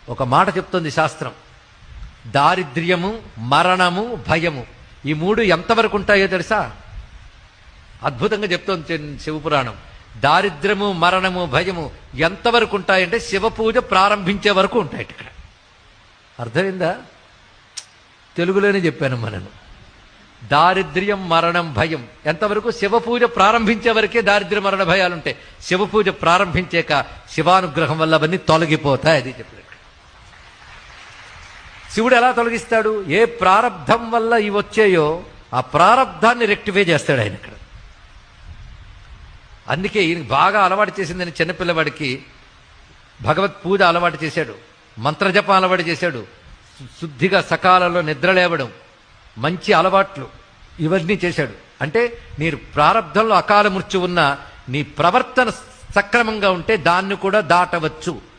ఒక మాట చెప్తుంది శాస్త్రం, దారిద్ర్యము, మరణము, భయము, ఈ మూడు ఎంతవరకు ఉంటాయో తెలుసా? అద్భుతంగా చెప్తోంది శివపురాణం. దారిద్ర్యము, మరణము, భయము ఎంతవరకు ఉంటాయంటే శివపూజ ప్రారంభించే వరకు ఉంటాయి. ఇక్కడ అర్థమైందా? తెలుగులోనే చెప్పాను మనను. దారిద్ర్యం, మరణం, భయం ఎంతవరకు? శివపూజ ప్రారంభించే వరకే దారిద్ర్య మరణ భయాలుంటాయి. శివపూజ ప్రారంభించాక శివానుగ్రహం వల్ల అవన్నీ తొలగిపోతాయి. అది చెప్పాడు. శివుడు ఎలా తొలగిస్తాడు? ఏ ప్రారబ్ధం వల్ల ఇవి వచ్చాయో ఆ ప్రారబ్ధాన్ని రెక్టిఫై చేస్తాడు ఆయన ఇక్కడ. అందుకే ఈయన బాగా అలవాటు చేసిందని చిన్నపిల్లవాడికి భగవత్ పూజ అలవాటు చేశాడు, మంత్రజపం అలవాటు చేశాడు, శుద్ధిగా సకాలంలో నిద్ర లేవడం, మంచి అలవాట్లు ఇవన్నీ చేశాడు. అంటే మీరు ప్రారబ్ధంలో అకాల మృత్యు ఉన్నా నీ ప్రవర్తన సక్రమంగా ఉంటే దాన్ని కూడా దాటవచ్చు.